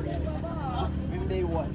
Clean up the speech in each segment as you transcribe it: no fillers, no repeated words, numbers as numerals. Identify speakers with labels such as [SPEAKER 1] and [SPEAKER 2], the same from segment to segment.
[SPEAKER 1] When they won.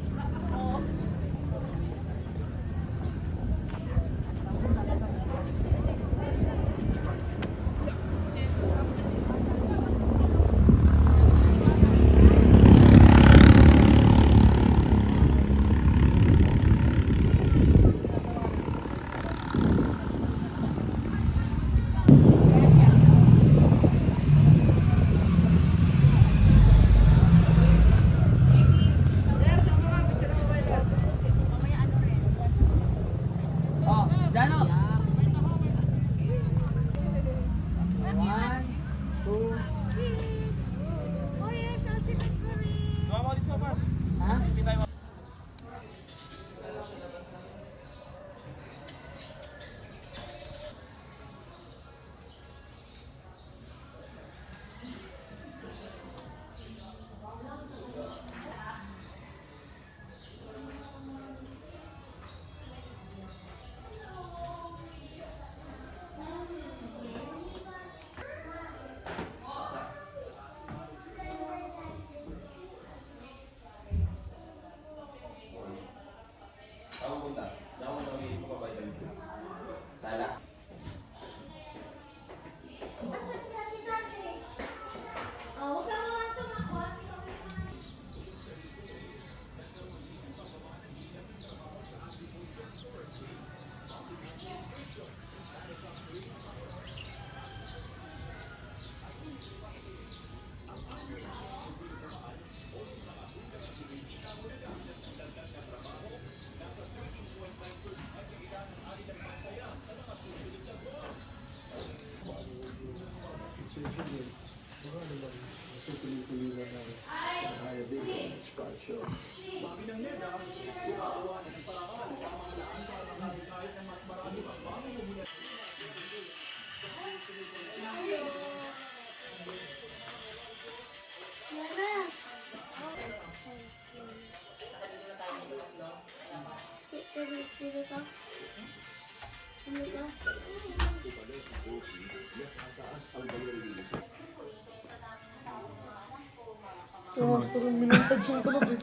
[SPEAKER 2] Gusto rin minuntage yung tulog eh.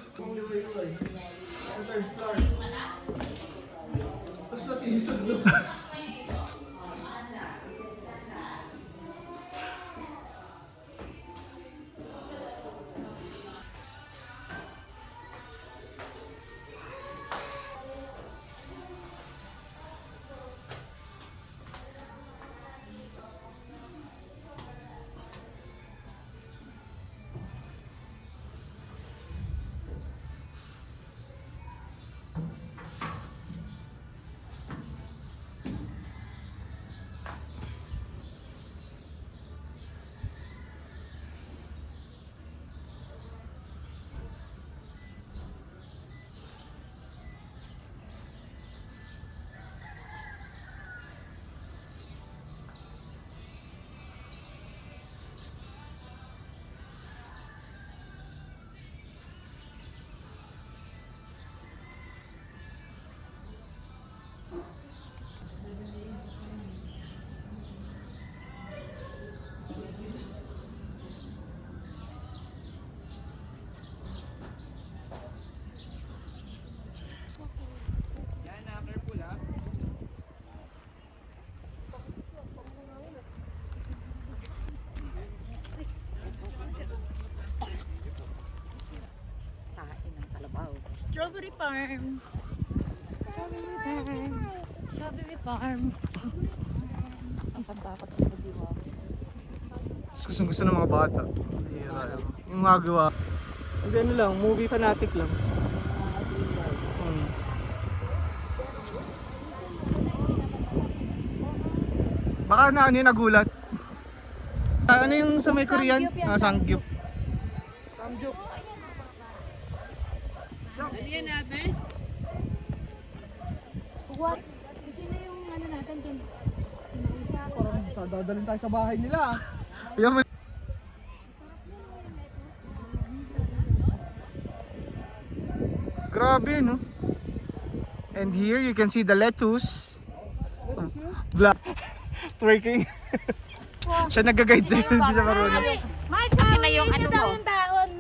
[SPEAKER 1] Tapos natinisod doon.
[SPEAKER 2] Strawberry farm. Strawberry farm. Strawberry farm. Ang pagtakot sa pagdiwa.
[SPEAKER 1] Gusto ng mga bata. Yung magawa. Hindi ano lang, movie fanatic lang. Baka na ano yung nagulat. Ano yung sa may Korean? Sangyup. Sangyup.
[SPEAKER 2] Ano yan natin? What? Sino yung ano natin dun?
[SPEAKER 1] Parang dadalhin tayo sa bahay nila. Yan. Grabe no. And here you can see the lettuce. Black. Twerking. Siya nag-guide sa'yo, hindi siya marunong.
[SPEAKER 2] Akin na yung ano mo.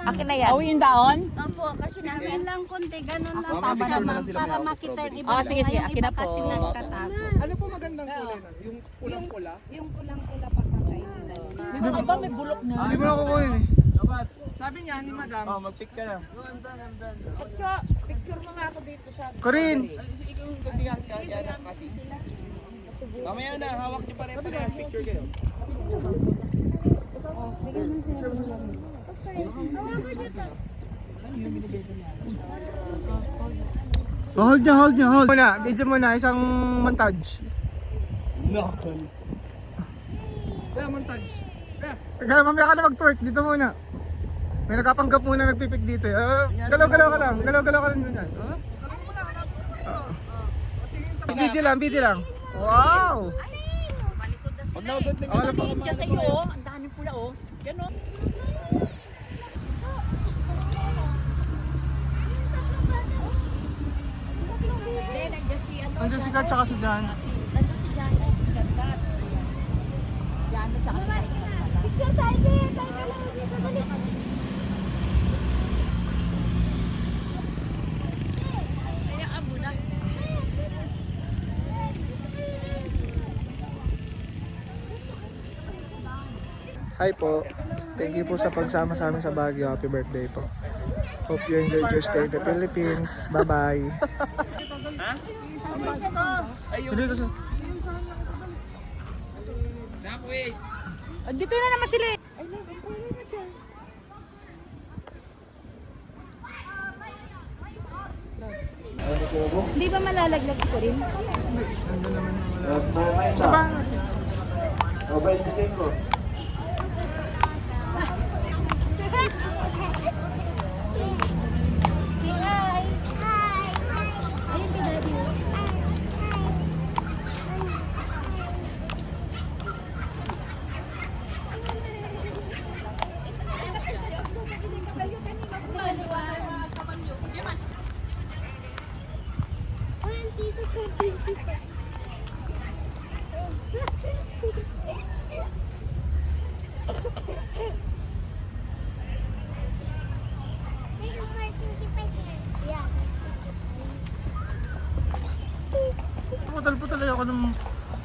[SPEAKER 2] Akin na yan.
[SPEAKER 3] Awi yung daon?
[SPEAKER 4] Opo, kasi namin lang konti, ganun lang.
[SPEAKER 5] Ma'am, may picture na lang sila,
[SPEAKER 4] Para
[SPEAKER 5] ma'am,
[SPEAKER 4] makita yung
[SPEAKER 5] strawberry.
[SPEAKER 4] iba.
[SPEAKER 3] Ah, sige, sige,
[SPEAKER 4] Yung
[SPEAKER 3] akin
[SPEAKER 4] iba
[SPEAKER 3] na po.
[SPEAKER 4] kasi nagtatago.
[SPEAKER 1] Ano po magandang kulay na? Yung pulang-pula?
[SPEAKER 4] Yung kulang-kula pagkakainan.
[SPEAKER 3] Yung iba may bulok na.
[SPEAKER 1] Hindi mo na kukunin eh.
[SPEAKER 2] Sabi niya ni madam.
[SPEAKER 5] Oh, mag-pick ka na.
[SPEAKER 2] Picture mo nga ako dito sa...
[SPEAKER 1] Corinne!
[SPEAKER 5] Ikaw yung gabihan ka, yan kasi. Mamaya na, hawak niyo pare-parehas, picture kayo.
[SPEAKER 1] Oh, hold niya, hold niya, hold. Muna, video muna, isang montage.
[SPEAKER 5] Nakakal.
[SPEAKER 1] Kaya montage. Kaya mamaya ka na mag-twerk, dito muna. May nagkapanggap muna nagpipik dito. Galaw-galaw ka lang, galaw-galaw ka lang dun yan. Video lang, video lang. Wow!
[SPEAKER 5] Huwag na agad
[SPEAKER 1] Ako na po.
[SPEAKER 3] Diyan sa iyo, oh. Ang daming pula, oh. Yan, oh.
[SPEAKER 2] Hindi, nandiyan si ano.
[SPEAKER 1] Andiyan si Kat tsaka si Jan.
[SPEAKER 2] Nandiyan si Jana, si Gandad. Jana sa kanila.
[SPEAKER 4] Picture tayo din. Tayo ka lang dito. Dali.
[SPEAKER 2] Hayaan mo na.
[SPEAKER 1] Hi po. Thank you po sa pagsama sa amin sa Baguio. Happy birthday po. Hope you enjoyed your stay in the Philippines. Bye-bye. Hindi kasi.
[SPEAKER 3] Dito na naman sila, eh.
[SPEAKER 2] Hindi ba malalaglag si Corinne?
[SPEAKER 1] Hindi. Nandun naman wala. Sa bahay.
[SPEAKER 2] Say hi. Ayun si Daddy.
[SPEAKER 1] Putal-putal ako nung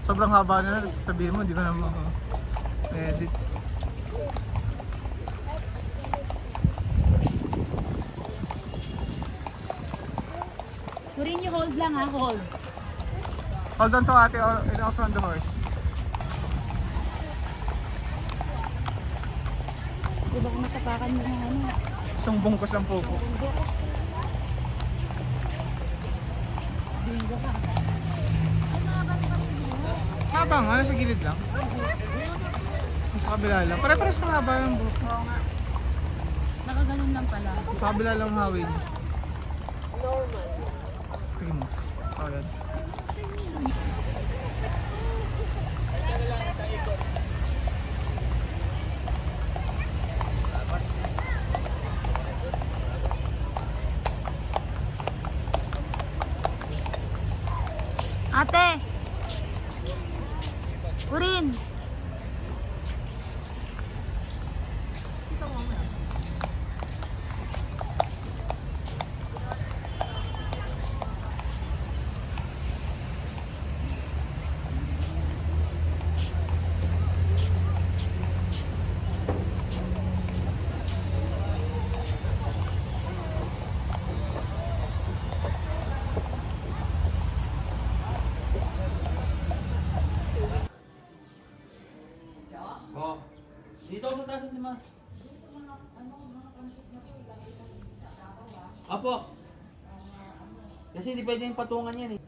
[SPEAKER 1] sobrang haba na. Sabihin mo, hindi ko na edit.
[SPEAKER 2] Corinne, you hold lang ha, hold.
[SPEAKER 1] Hold on to ate, and also on the horse.
[SPEAKER 2] Di ba kung matapakan mo ng ano?
[SPEAKER 1] Isang bungkus ng pupo.
[SPEAKER 2] Bingo ka.
[SPEAKER 1] Habang, ano sa gilid lang? Sa kabila lang. Pare-pares na haba ng buhok.
[SPEAKER 2] Oo nga. Nakaganon lang pala.
[SPEAKER 1] Sa kabila lang hawin. Tingin mo. Oh, yan.
[SPEAKER 2] Ate! Corinne!
[SPEAKER 5] Oh. Dito sa taas ni Ma. Apo. Kasi hindi pwede yung patungan yan eh.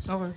[SPEAKER 1] Okay.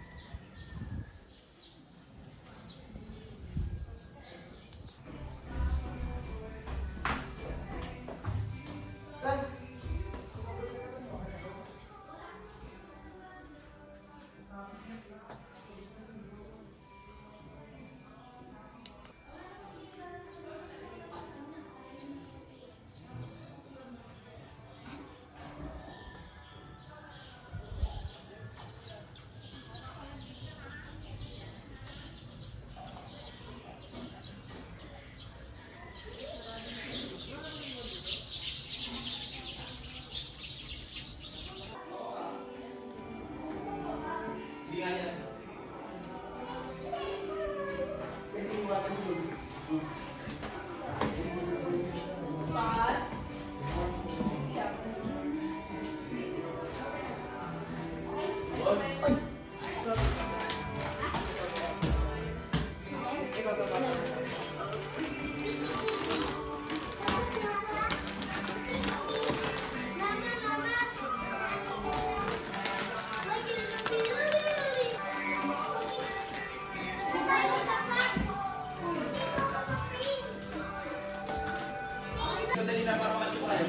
[SPEAKER 5] Dali na para makatsi ko kayo.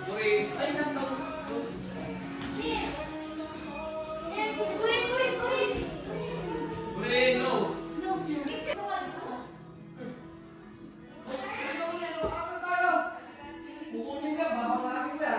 [SPEAKER 5] Okay. Ay, nataw. Bueno. Kukunin ka, babasahin ka.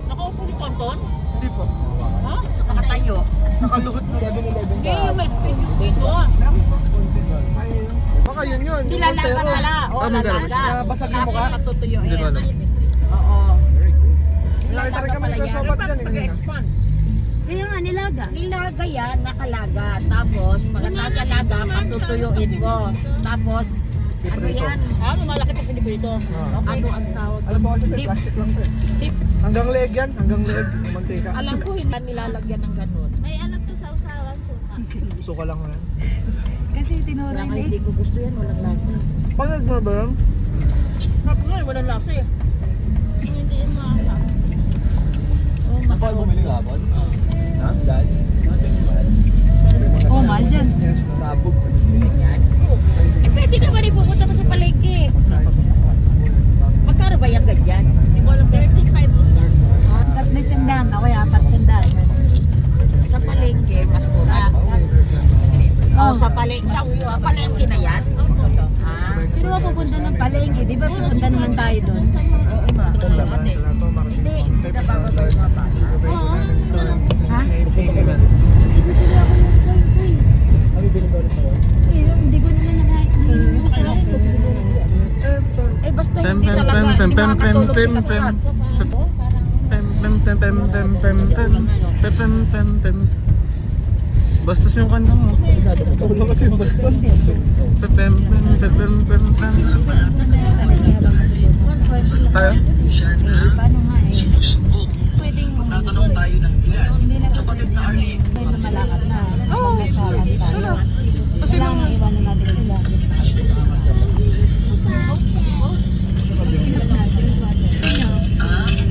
[SPEAKER 3] Nakaupo ni Tonton?
[SPEAKER 1] Hindi po.
[SPEAKER 3] Ha? Nakatayo.
[SPEAKER 1] Nakaluhot na.
[SPEAKER 3] Hindi, may video dito.
[SPEAKER 1] Baka yun yun.
[SPEAKER 3] Nilalaga pala. Oo, lalaga.
[SPEAKER 1] Basag yung mukha.
[SPEAKER 3] Tapos natutuyuin.
[SPEAKER 1] Hindi ko alam.
[SPEAKER 3] Oo.
[SPEAKER 1] Nakita rin kami ng sobat dyan.
[SPEAKER 3] Pag-expand.
[SPEAKER 4] Kaya nga, nilaga.
[SPEAKER 3] Nilaga yan, nakalaga. Tapos, pagkatapos sa laga, patutuyuin mo. Tapos, ano yan? Malaki pag piniprito. Ano ang tawag?
[SPEAKER 1] Alam mo kasi ito,
[SPEAKER 3] Dip.
[SPEAKER 1] plastic lang ito eh.
[SPEAKER 3] Dip.
[SPEAKER 1] Hanggang leg yan, hanggang leg. Mantika.
[SPEAKER 3] Alam ko, hindi nilalagyan ng ganun.
[SPEAKER 4] May ano to sa usawan suka.
[SPEAKER 1] Suka lang mo yan.
[SPEAKER 4] Kasi
[SPEAKER 3] Kaya
[SPEAKER 4] tinuray
[SPEAKER 3] nga hindi ko gusto yan, walang lasa.
[SPEAKER 1] Pagod mo ba yan?
[SPEAKER 3] Sabi nga, walang lasa eh.
[SPEAKER 4] Hindi mo asa.
[SPEAKER 3] Oh, mahal.
[SPEAKER 5] bumili ka ba? Ha? Dad?
[SPEAKER 3] Oh, mahal dyan.
[SPEAKER 1] Yes, nasabog.
[SPEAKER 3] Eh, pwede naman ipupunta mo sa palengke. Magkano ba yung ganyan? Simula
[SPEAKER 4] 35 isa. Tatlo sandaan. Ako yung 4 sandaan.
[SPEAKER 3] sa palengke, mas mura. Oh, sa palengke na yan? Ah,
[SPEAKER 4] Sino ba pupunta ng palengke? Di ba pupunta naman tayo doon?
[SPEAKER 3] oo ba? Hindi, hindi na bago tayo mga bata.
[SPEAKER 4] Oo. Ha? Hindi ko naman nakain.
[SPEAKER 3] Eh, basta hindi talaga, hindi makakatulog si Katrat.
[SPEAKER 1] Bastos yung kanta mo. Tulong kasi yung bastos. Tayo?
[SPEAKER 4] Paano nga eh?
[SPEAKER 3] pwedeng hindi na pwedeng lumalakad na.
[SPEAKER 1] Oo.
[SPEAKER 3] Magkasaran tayo. Kailangan na iwanan natin sila.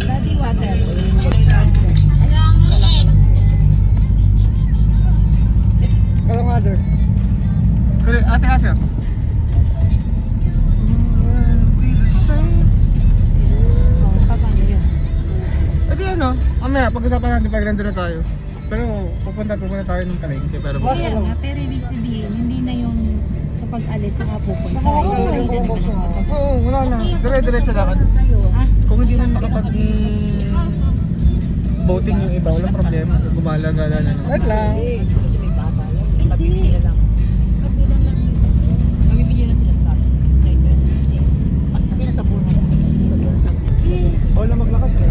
[SPEAKER 3] Daddy water.
[SPEAKER 1] Hello, mother. Kaya, ate Asya.
[SPEAKER 3] Oh, paano yun?
[SPEAKER 1] E di ano, mamaya pag-usapan natin pag nandun na tayo. Pero pupunta tayo ng palengke. Pero
[SPEAKER 3] Kaya nga, pero ibig sabihin, hindi na yung sa pag-alis saka pupunta. Yung ride na naman ang kapag...
[SPEAKER 1] Oo, wala na. Dire-diretso lakad.
[SPEAKER 3] Ah,
[SPEAKER 1] Kung hindi man makapag boating yung iba, walang problema. Gumala-gala na. Wait lang.
[SPEAKER 3] hindi. Kabila lang yun. Mamimili na sila sa kasi nasa buwan na.
[SPEAKER 1] Oo na maglakad ka.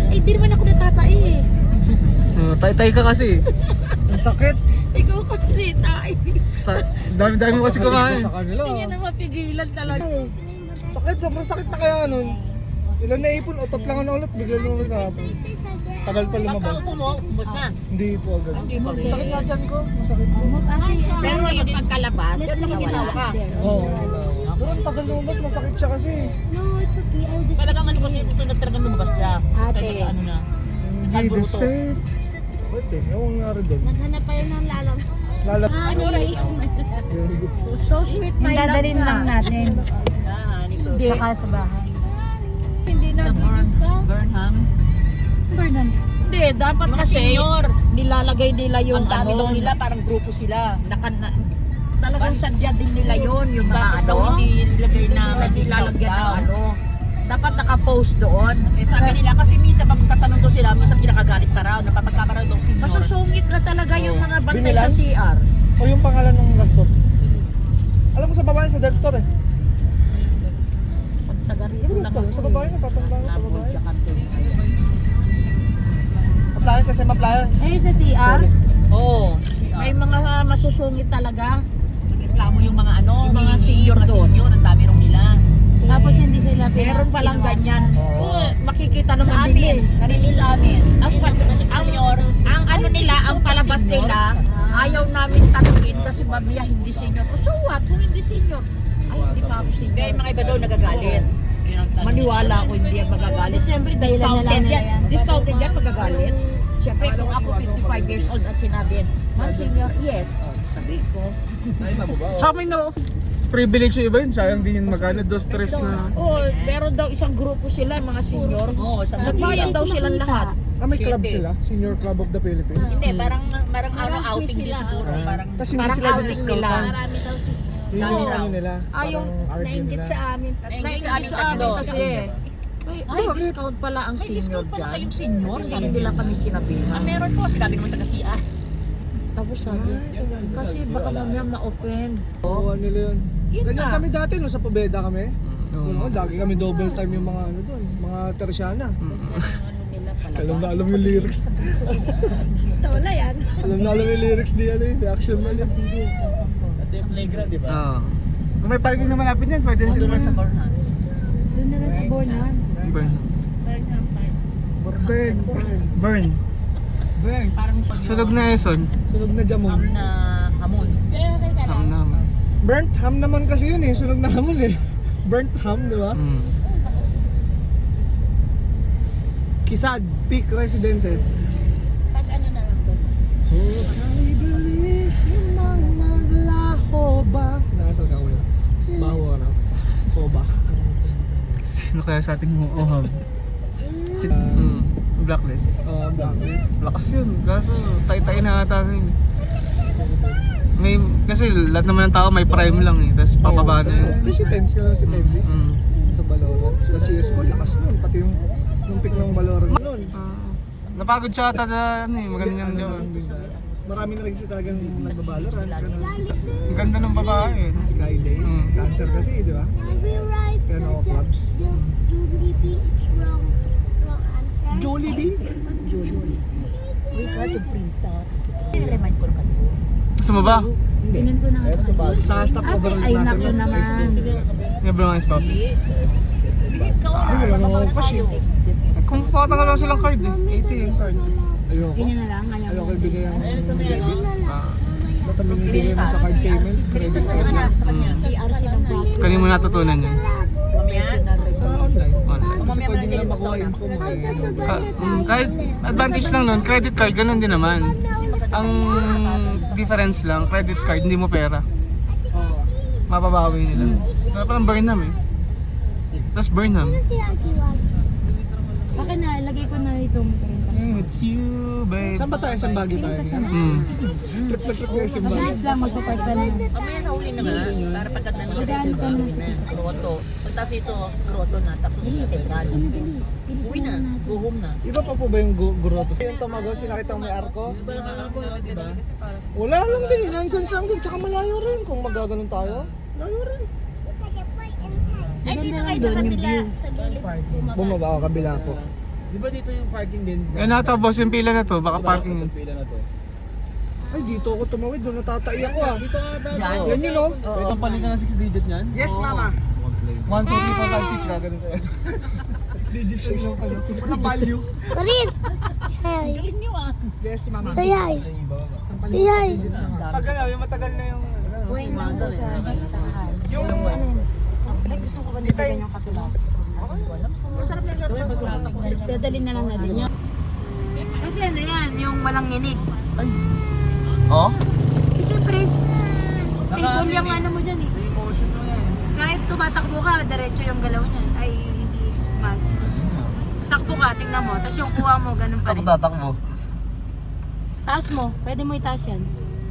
[SPEAKER 3] Eh, di naman ako natatai eh.
[SPEAKER 1] Tay-tay ka kasi. Ang sakit.
[SPEAKER 3] Ikaw kasi tay.
[SPEAKER 1] Dami-dami mo kasi kumain. Sa kanila.
[SPEAKER 3] Hindi niya na mapigilan talaga.
[SPEAKER 1] Sakit, sobrang sakit na kaya nun. Ilan na ipon, utot lang ano ulit, bigla lumabas kahapon. Tagal pa lumabas.
[SPEAKER 3] Umbos na.
[SPEAKER 1] Hindi po agad.
[SPEAKER 3] Hindi pa rin.
[SPEAKER 1] Sakit nga dyan ko, masakit po.
[SPEAKER 3] Pero yung pagkalabas, nawala ka.
[SPEAKER 1] Oo. Pero ang tagal lumabas, masakit siya kasi.
[SPEAKER 4] No, it's okay. I'll just...
[SPEAKER 3] Talagang ano kasi ito na talagang lumabas siya.
[SPEAKER 4] Ate.
[SPEAKER 3] Kaya ano na.
[SPEAKER 1] Hindi the same. Wait eh, yung nangyari doon.
[SPEAKER 4] Naghanap pa yun ng lalam.
[SPEAKER 1] Lalap.
[SPEAKER 3] So sweet, my
[SPEAKER 4] Dadalhin lang natin.
[SPEAKER 3] Hindi.
[SPEAKER 4] Saka sa bahay.
[SPEAKER 3] Hindi na Burnham.
[SPEAKER 4] Burnham.
[SPEAKER 3] Hindi, dapat kasi nilalagay nila yung ang dami daw nila, parang grupo sila. Talagang sadya din nila yon yung mga ano. Hindi nilagay na nilalagyan ng ano. Dapat naka-post doon. Eh, sabi nila kasi minsan pag tatanong daw sila, minsan kinakagalit ka raw, napapagkabara daw senior. Masusungit na talaga yung mga bantay sa CR.
[SPEAKER 1] O yung pangalan ng last stop. Alam mo sa babae sa Delta eh.
[SPEAKER 3] Pag taga rito lang ako.
[SPEAKER 1] Sa babae na, tatanda sa babae.
[SPEAKER 3] Jakarta.
[SPEAKER 1] Appliance, SM appliance.
[SPEAKER 4] Ayun sa CR.
[SPEAKER 3] Oo. May mga masusungit talaga. Nagreklamo yung mga ano, yung mga senior doon. Ang dami rong nila.
[SPEAKER 4] Tapos hindi sila
[SPEAKER 3] Meron palang ganyan. Oo, makikita naman
[SPEAKER 4] Sa
[SPEAKER 3] din.
[SPEAKER 4] amin.
[SPEAKER 3] Sa amin. Ang ano nila, ang palabas nila, ayaw namin tanungin kasi mamaya hindi senior. So what? Kung hindi senior, ay hindi pa ako senior. Kaya yung mga iba daw nagagalit. Maniwala ako hindi yan magagalit.
[SPEAKER 4] Siyempre, dahilan na lang
[SPEAKER 3] Discounted
[SPEAKER 4] nila
[SPEAKER 3] yan.
[SPEAKER 4] yan.
[SPEAKER 3] Discounted yan magagalit. Siyempre kung ako 55 years old at sinabi, ma'am senior, yes. Sabi ko.
[SPEAKER 1] Sa amin na privilege yung iba yun, sayang din yung magana, 2-3 na.
[SPEAKER 3] Oo, meron daw isang grupo sila, mga senior. Oo, nagbayad daw silang lahat.
[SPEAKER 1] Ah, may club sila? Senior Club of the Philippines?
[SPEAKER 3] Hindi, parang outing din siguro. Parang
[SPEAKER 1] Kasi hindi
[SPEAKER 3] parang
[SPEAKER 1] sila
[SPEAKER 3] outing
[SPEAKER 1] discount.
[SPEAKER 3] nila.
[SPEAKER 4] Marami daw si...
[SPEAKER 1] Yun
[SPEAKER 3] Dami
[SPEAKER 1] yung
[SPEAKER 3] raw.
[SPEAKER 1] ano nila,
[SPEAKER 3] Yung
[SPEAKER 1] parang RD
[SPEAKER 4] Nainggit
[SPEAKER 1] nila.
[SPEAKER 4] sa amin.
[SPEAKER 3] Nainggit sa amin kasi. May discount pala ang senior dyan. Yung senior, hindi nila kami sinabihan. Meron po, sinabi naman taga-CA. Tapos sabi, kasi baka mamaya ma-offend.
[SPEAKER 1] Oo, ano nila yun.
[SPEAKER 3] Yun
[SPEAKER 1] Ganyan
[SPEAKER 3] na.
[SPEAKER 1] kami dati no, sa Pobeda kami. Oo. Lagi kami double time yung mga ano doon, mga Tersiana.
[SPEAKER 3] Ano nila talaga.
[SPEAKER 1] Alam na alam yung lyrics.
[SPEAKER 4] Wala yan.
[SPEAKER 1] Alam na alam yung lyrics ni ano yung reaction man.
[SPEAKER 5] Ito yung playground, di ba?
[SPEAKER 1] Oo. Kung may parking na malapit yan, pwede
[SPEAKER 3] Ano
[SPEAKER 1] sila
[SPEAKER 3] naman sa
[SPEAKER 1] man.
[SPEAKER 3] Bornhan?
[SPEAKER 4] Doon na lang sa Bornhan.
[SPEAKER 1] Burn.
[SPEAKER 3] Burn.
[SPEAKER 1] Burn.
[SPEAKER 3] Burn, parang pag
[SPEAKER 1] Sunog na Eson. Sunog na Jamon.
[SPEAKER 3] ham na hamon.
[SPEAKER 1] Ham naman. Burnt ham naman kasi yun eh. Sunog na hamon eh. Burnt ham, di ba? Kisad, Peak Residences.
[SPEAKER 3] Pag ano na lang doon.
[SPEAKER 1] Oh, kaibilis limang maglaho ba? Nakasal ka kuya? Baho ka na? O ba? Sino kaya sa ating ohab? Si Blacklist. Blacklist. Lakas yun. Kaso tay-tay na ata yun. May, kasi lahat naman ng tao may prime lang eh. Tapos papaba na yun. Si Tenzi ka lang si Tenzi. Sa Valorant. Sa CSGO, lakas nun. Pati yung pick ng Valorant nun. Napagod siya ata sa ano eh. Magandang jowa. Marami na rin kasi talagang nagbabalorant. Ang ganda ng babae eh. Si Kaide. Cancer kasi di ba?
[SPEAKER 4] I'll be right.
[SPEAKER 1] Kaya no clubs.
[SPEAKER 4] Jollibee, it's wrong. Wrong answer.
[SPEAKER 1] Jollibee?
[SPEAKER 3] We got to print out. Remind ko kayo.
[SPEAKER 1] Gusto mo ba?
[SPEAKER 4] Sinin ko na nga.
[SPEAKER 1] Sa stop over
[SPEAKER 4] Ay, naku naman.
[SPEAKER 1] Yung bro nga stop.
[SPEAKER 3] Ikaw
[SPEAKER 1] Ay, wala naman ako kasi. Kung patagal lang silang card eh. ATM card.
[SPEAKER 4] Ayoko.
[SPEAKER 2] Ganyan na lang, ayaw
[SPEAKER 4] Ayoko
[SPEAKER 2] mo.
[SPEAKER 4] ibigay ang...
[SPEAKER 1] Ah,
[SPEAKER 4] Ba't ang binibigay mo sa card payment? Credit card lang.
[SPEAKER 2] PRC ng bata.
[SPEAKER 1] kanina mo natutunan yun.
[SPEAKER 4] Sa online.
[SPEAKER 1] Online.
[SPEAKER 4] Kasi pwede nilang makuha info mo eh.
[SPEAKER 1] Kahit advantage lang nun, credit card, ganun din naman. Ang difference lang, credit card, hindi mo pera. Mapabawi nila. Kaya parang Burnham eh. Tapos Burnham.
[SPEAKER 2] Akin na, lagay ko na itong 30.
[SPEAKER 1] It's you, babe.
[SPEAKER 4] Saan ba tayo? Saan bagay tayo? Trip na trip na isang bagay.
[SPEAKER 2] Mabilis lang, magpapark ka na.
[SPEAKER 3] Mamaya na uli naman. Para pagkat na
[SPEAKER 2] Dadaan ka na sa
[SPEAKER 3] Kroto. Pagtas ito, Kroto na. Tapos Tegal. Uwi na. Go home na.
[SPEAKER 4] Iba pa po ba yung grotto? Yung Tamagotchi, nakita mo may arko? Diba? Wala lang din, nonsense lang din. Tsaka malayo rin kung magaganon tayo. Malayo rin.
[SPEAKER 2] Ay, dito kayo sa kabila.
[SPEAKER 4] Bumaba ako, kabila po.
[SPEAKER 5] Di ba dito yung parking din?
[SPEAKER 1] Yan nata boss yung pila na to, baka parking yun.
[SPEAKER 5] Pila na to.
[SPEAKER 4] Ay, dito ako tumawid, doon natatai ako ah.
[SPEAKER 5] Dito ka daw.
[SPEAKER 4] Yan yun oh.
[SPEAKER 5] Pwede kang palitan ng 6 digit niyan?
[SPEAKER 4] Yes, mama.
[SPEAKER 5] 1, 2, 3, 4, 5, 6 gagawin sa'yo. 6 digit lang yung pala.
[SPEAKER 4] Walang value.
[SPEAKER 6] Karin! Hey!
[SPEAKER 4] Yes, mama.
[SPEAKER 6] Sayay! Sayay!
[SPEAKER 4] Pag ano, yung matagal na yung...
[SPEAKER 2] Uy, nando sa taas.
[SPEAKER 4] Yung...
[SPEAKER 2] Gusto ko ba nilagyan yung kapila?
[SPEAKER 3] Masarap na yung
[SPEAKER 2] Dadalhin na lang natin yun. Kasi ano yan, yung walang nginig.
[SPEAKER 1] Oh?
[SPEAKER 2] Eh, siyempre, stable yung ano mo dyan eh.
[SPEAKER 5] Emotion mo yan.
[SPEAKER 2] Kahit tumatakbo ka, diretso yung galaw niyan. Ay, hindi mag. Takbo ka, tingnan mo. Tapos yung kuha mo, ganun pa rin.
[SPEAKER 1] tatakbo.
[SPEAKER 2] Taas mo, pwede mo itaas yan.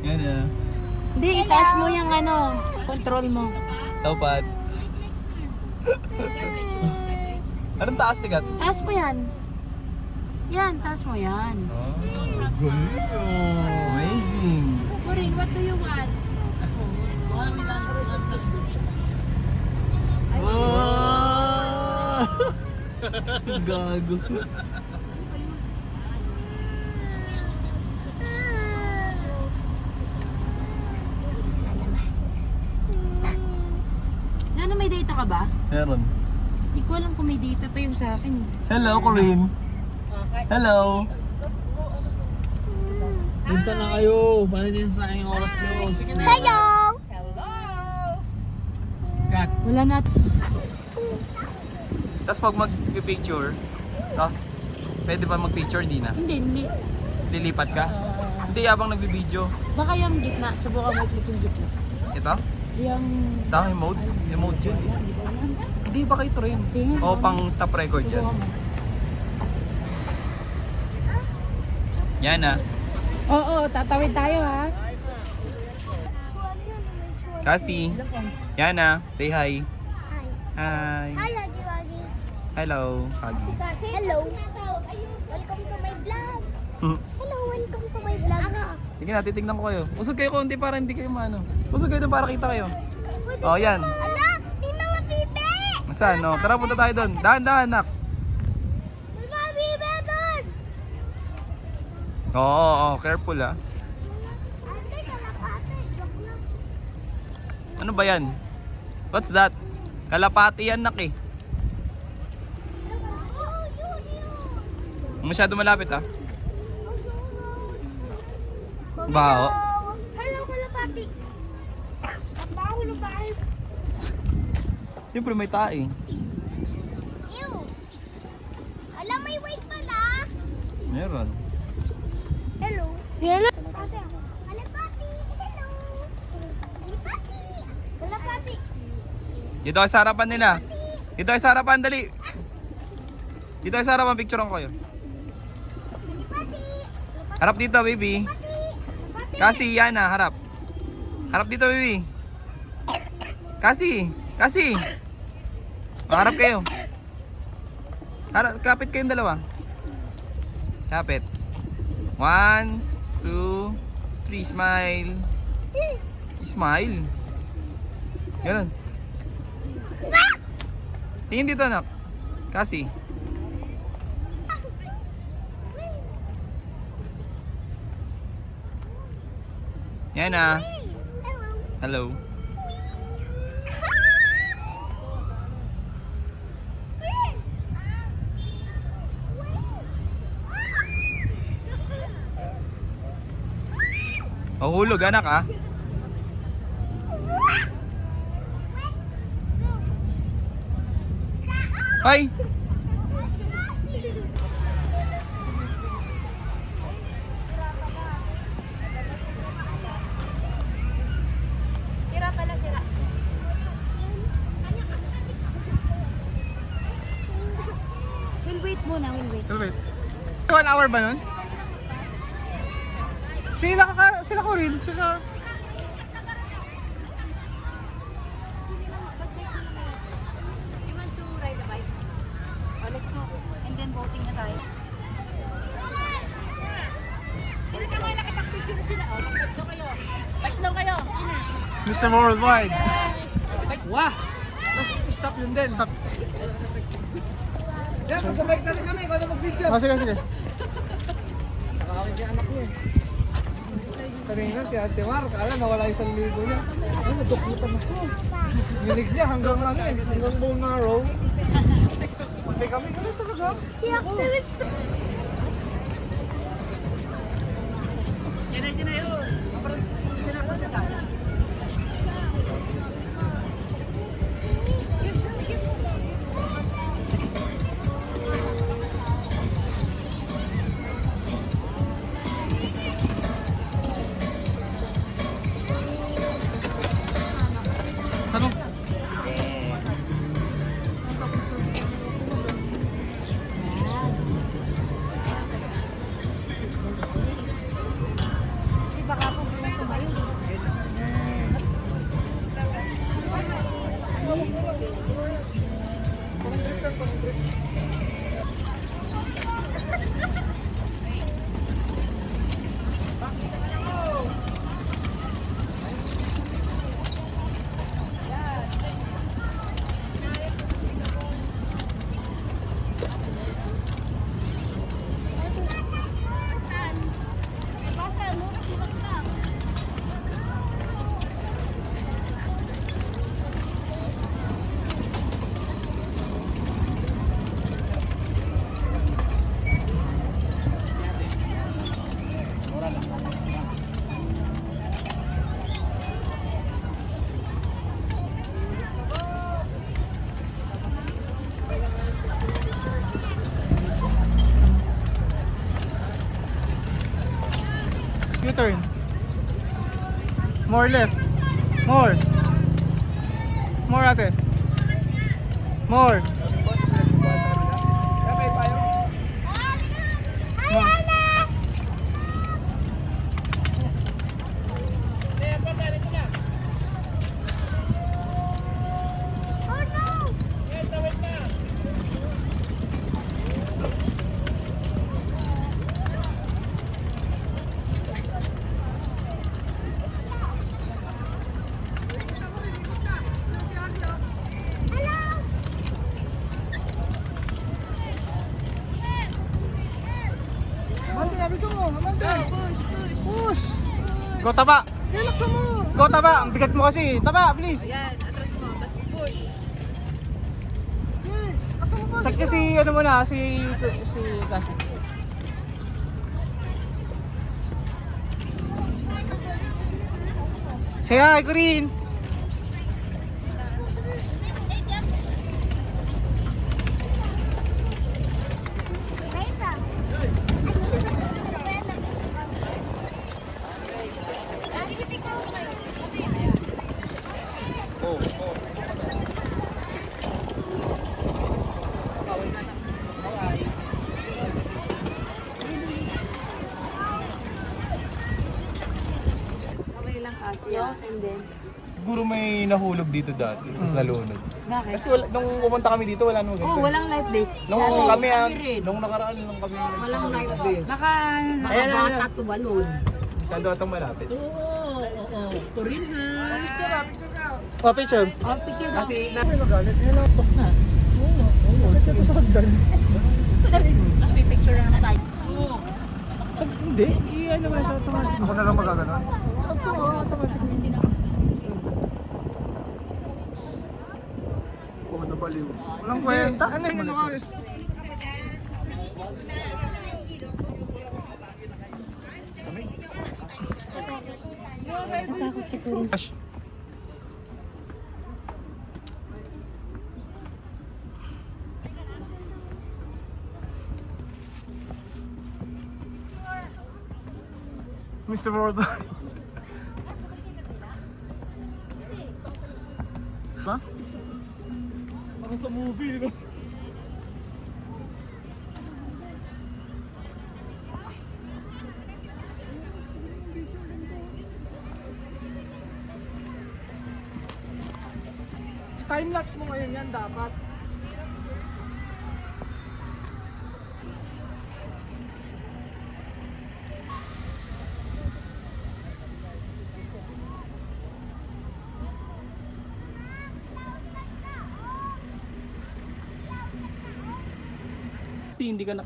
[SPEAKER 1] Yan yan.
[SPEAKER 2] Hindi, itaas mo yung ano, control mo.
[SPEAKER 1] Tawpad. Anong taas tigat?
[SPEAKER 2] Taas mo yan. Yan, taas mo yan.
[SPEAKER 1] Amazing.
[SPEAKER 2] Corinne, what do you want?
[SPEAKER 1] Wow! Gago.
[SPEAKER 2] Nano, may data ka ba?
[SPEAKER 1] Meron.
[SPEAKER 2] Hindi ko alam kung may data pa yung sa akin eh.
[SPEAKER 1] Hello, Corinne. Hello.
[SPEAKER 5] Punta na kayo. Paano din sa aking oras nyo? Sige na.
[SPEAKER 6] Hello!
[SPEAKER 5] Cut.
[SPEAKER 2] Wala na.
[SPEAKER 1] Tapos pag mag-picture, pwede ba mag-picture? Hindi na.
[SPEAKER 2] Hindi.
[SPEAKER 1] Lilipat ka? Hindi, habang nagbi-video.
[SPEAKER 2] Baka yung gitna. Subukan mo i-click yung gitna.
[SPEAKER 1] Ito?
[SPEAKER 2] Yung...
[SPEAKER 1] Tama, emote? Emote yun. Hindi ba kayo ito rin?
[SPEAKER 2] Sige.
[SPEAKER 1] O pang stop record yan.
[SPEAKER 2] Subukan mo.
[SPEAKER 1] Yan ah.
[SPEAKER 2] Oo, tatawid tayo ha.
[SPEAKER 1] Cassie. Yan ah. Say hi.
[SPEAKER 6] Hi.
[SPEAKER 1] Hi.
[SPEAKER 6] Hi, Lagi Wagi.
[SPEAKER 1] Hello. Hagi.
[SPEAKER 6] Hello. Welcome to my vlog. Hello, welcome to my vlog.
[SPEAKER 1] Sige na, titignan ko kayo. Usog kayo konti para hindi kayo maano. Usog kayo doon para kita kayo. Oh, yan.
[SPEAKER 6] Ala, may mga bibe!
[SPEAKER 1] Saan? No? Tara, punta tayo doon. Dahan-dahan, nak.
[SPEAKER 6] May mga bibe doon!
[SPEAKER 1] Oo, careful ah.
[SPEAKER 6] Ate, kalapate. Joke lang.
[SPEAKER 1] Ano ba yan? What's that? Kalapati yan, nak eh. Masyado malapit ah. Baho.
[SPEAKER 6] Hello, kalapati. Baho na ba?
[SPEAKER 1] Siyempre may tae.
[SPEAKER 6] Ew. Alam, may weight pala.
[SPEAKER 1] Meron.
[SPEAKER 6] Hello. Hello. Kalapati. Kalapati. Hello. Kalapati. Kalapati.
[SPEAKER 1] Dito kayo sa harapan nila. Dito kayo sa harapan, dali. Dito kayo sa harapan, picturean ko kayo. Harap dito, baby. Cassie, yan na, harap. Harap dito, baby. Cassie, Cassie. Harap kayo. Harap, kapit kayong dalawa. Kapit. 1, 2, 3, smile. Smile. Ganun. Tingin dito, anak. Cassie. Yan na.
[SPEAKER 6] Hello.
[SPEAKER 1] Hello.
[SPEAKER 5] Mahulog anak ah. Ay!
[SPEAKER 2] Sira pala, sira. We'll wait muna, we'll wait.
[SPEAKER 1] Wait. 1 hour ba nun? Sila ko rin. Sila...
[SPEAKER 2] You want to ride a bike? Oh, let's go. And then boating na tayo. Sila ka mga nakipag-picture na sila. Oh, mag-picture kayo. Bike lang kayo. Sina.
[SPEAKER 1] Mr. Worldwide.
[SPEAKER 4] Wah! Stop yun din.
[SPEAKER 1] Stop.
[SPEAKER 4] Yan, magkabike na rin kami. Ikaw na mag-video.
[SPEAKER 1] Oh, sige, sige.
[SPEAKER 4] Nakakawin yung anak niya eh. Kanina si Ate Mar, kala nawala 1,000 niya. Ay, naduklutan ako. Nilig niya hanggang ano eh, hanggang bone marrow. Pati kami, ganun talaga.
[SPEAKER 6] Si Activist.
[SPEAKER 1] Ano?
[SPEAKER 2] Kasi baka kung bilang tumayo.
[SPEAKER 1] U-turn. More left. More. More ate. More.
[SPEAKER 4] Amanda, nabiso mo. Amanda. Push.
[SPEAKER 1] Go taba.
[SPEAKER 4] Relaxan mo.
[SPEAKER 1] Go taba. Ang bigat mo kasi. Taba, bilis.
[SPEAKER 3] Ayan, atras mo. Tapos push.
[SPEAKER 4] Okay. Asa mo ba?
[SPEAKER 1] Check niya si ano muna, si Cassie. Say hi, Green.
[SPEAKER 2] Okay lang kasi. Yes, and then.
[SPEAKER 5] Siguro may nahulog dito dati, tapos nalunod.
[SPEAKER 2] Bakit?
[SPEAKER 5] Kasi nung pumunta kami dito, wala nung
[SPEAKER 2] Oh,
[SPEAKER 5] ganito.
[SPEAKER 2] walang life vest.
[SPEAKER 5] Nung kami, nung nakaraan lang kami.
[SPEAKER 2] Walang life vest. Baka
[SPEAKER 3] Bata tumalon.
[SPEAKER 5] Kando atang malapit.
[SPEAKER 3] Oo. Turin ha.
[SPEAKER 1] Oh, picture.
[SPEAKER 3] Oh, picture daw.
[SPEAKER 5] Kasi
[SPEAKER 4] Ay, magalit. Nilapok na. Oo. Bakit ito sa hagdan?
[SPEAKER 3] Tapos may picture na tayo.
[SPEAKER 1] Hindi. I-ano mo na sa automatic. Ako na lang magagano.
[SPEAKER 4] Ito, automatic.
[SPEAKER 1] Oo, nabaliw. Walang kwenta. Ano yun? Ano ka?
[SPEAKER 2] Natakot siguro.
[SPEAKER 1] Mr. Bordo. Ba?
[SPEAKER 4] Parang sa movie, no? Time-lapse mo ngayon yan dapat.
[SPEAKER 1] Kasi hindi ka na...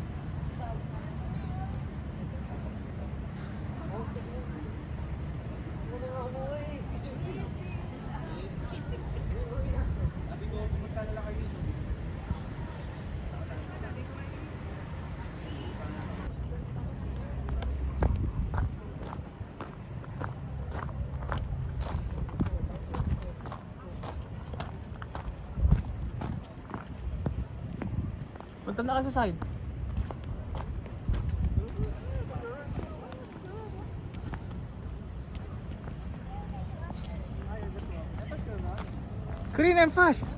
[SPEAKER 1] Punta na ka sa side. Green and fast.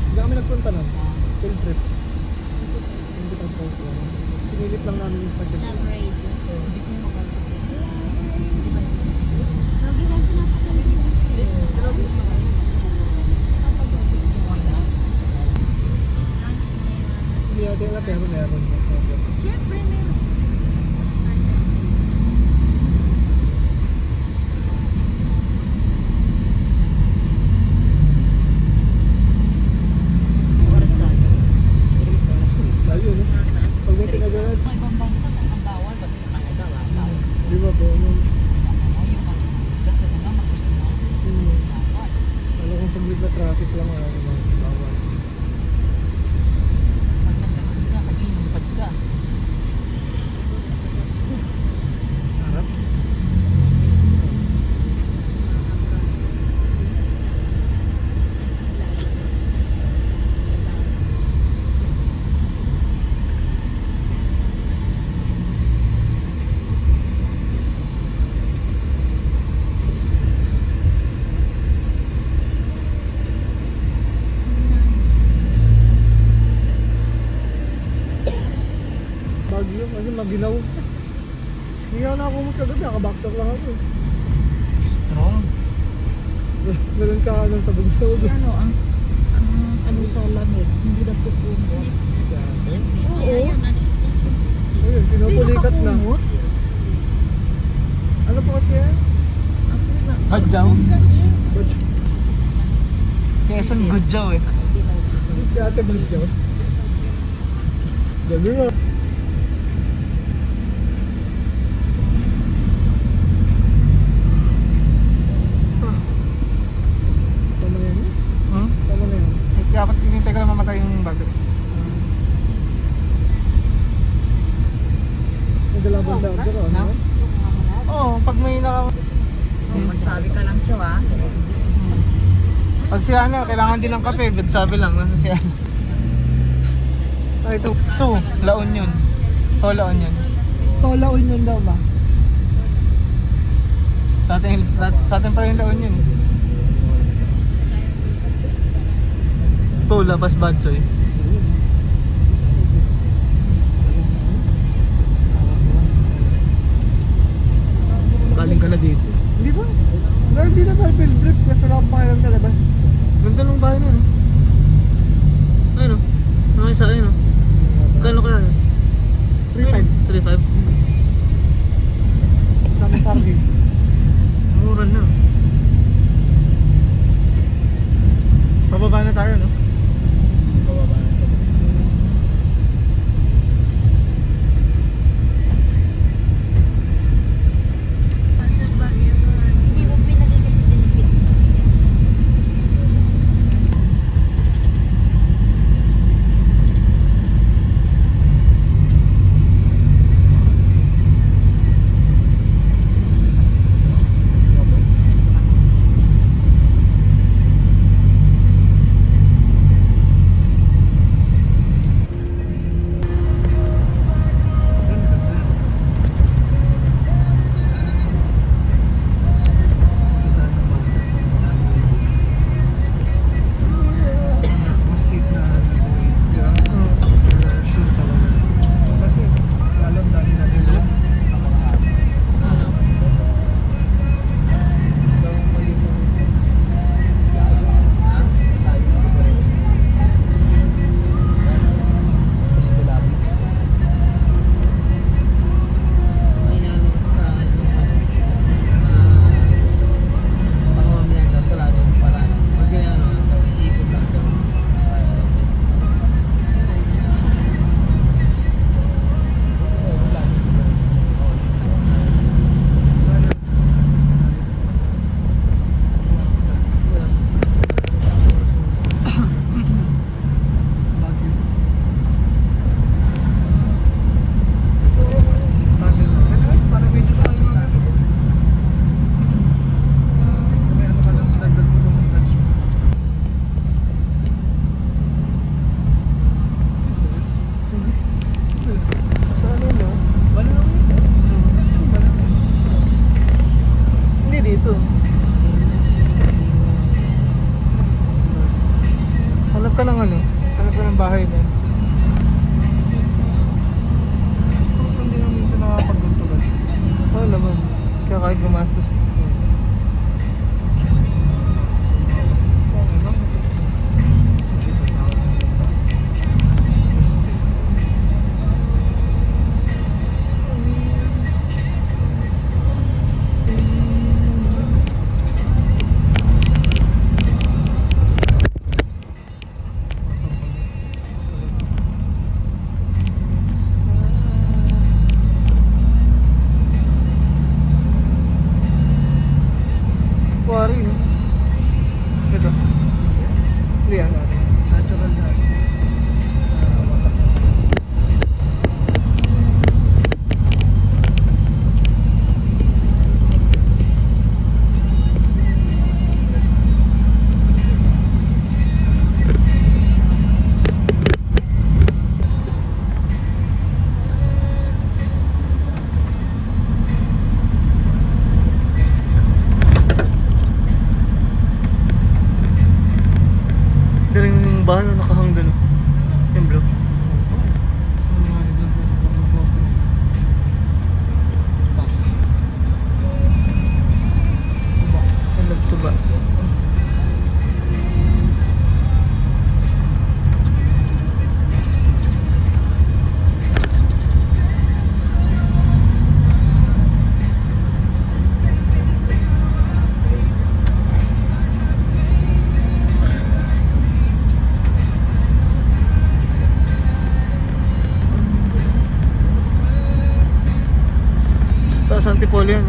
[SPEAKER 4] Hindi kami nagpunta nun. Field trip. Hindi nagpunta. Sinilip lang namin yung station. Hindi natin na pero meron.
[SPEAKER 2] Siyempre meron.
[SPEAKER 4] Layo, no? Pag may pinagalan,
[SPEAKER 3] May ibang bansa na bawal, ba't sa Canada bawal?
[SPEAKER 4] di ba po? Ano,
[SPEAKER 3] Yung gusto mo na, mag-gusto mo. Bawal.
[SPEAKER 4] ano kung saglit na traffic lang, ano naman, bawal.
[SPEAKER 3] Pag nagkaroon ka, sabihin mo, pad ka.
[SPEAKER 4] Harap. Bagyo, kasi maginaw. Hindi ako nakakumot kagabi, nakaboxer lang ako eh.
[SPEAKER 1] Strong.
[SPEAKER 4] Ganun ka ano sa bungsod.
[SPEAKER 3] Ano, ang ano sa lamig, hindi na pupunod.
[SPEAKER 4] Oo. Ayun, pinupulikat na. Ano po kasi yan?
[SPEAKER 1] Hadjaw.
[SPEAKER 4] Ba't
[SPEAKER 1] Si Eson Gudjaw eh.
[SPEAKER 4] si ate Badjaw? Gabi nga. Tama na yan?
[SPEAKER 1] Hmm?
[SPEAKER 4] Tama na yan.
[SPEAKER 1] Kaya dapat hinintay ka lang mamatay yung bagay.
[SPEAKER 4] Nagdala bang charger o ano?
[SPEAKER 1] No? Oo, pag may naka...
[SPEAKER 3] Magsabi ka lang siya, ha?
[SPEAKER 1] Pag si ano, kailangan din ng kape, but sabi lang, nasa si ano.
[SPEAKER 4] Ay, ito.
[SPEAKER 1] La Union. La Union.
[SPEAKER 4] Tola Union daw ba?
[SPEAKER 1] Sa atin pa rin La Union. La Pas Badjoy. Galing ka na dito.
[SPEAKER 4] Hindi ba? Dahil di na para field trip kasi wala akong pakialam sa labas.
[SPEAKER 1] Ganda ng bahay nun. Ayun o. Mga isa ayun o. Kano kaya?
[SPEAKER 4] 3.5.
[SPEAKER 1] 3.5.
[SPEAKER 4] ng parking.
[SPEAKER 1] Mura na. Pababa na tayo, no?
[SPEAKER 4] Bababa na ito.
[SPEAKER 2] Hindi mo pinagay kasi dinipit.
[SPEAKER 4] Mas safe na nag-away. Di ba? Sure talaga. Kasi, lalo ang dami natin na
[SPEAKER 1] Hindi dito. Hanap ka ng ano? Hanap ka ng bahay na.
[SPEAKER 4] hindi naman minsan nakakapagganto-ganto.
[SPEAKER 1] Oo naman. Kaya kahit gumastos. Quarry, no? Ito. Hindi yan.
[SPEAKER 4] Natural na. Wasak.
[SPEAKER 1] Galing yung bahan na nakahang doon. Yan bro.
[SPEAKER 4] Saan mga nila sa support ng boss mo? Pass. Tuba.
[SPEAKER 1] Ang nagtuba. Sa Antipolo yan.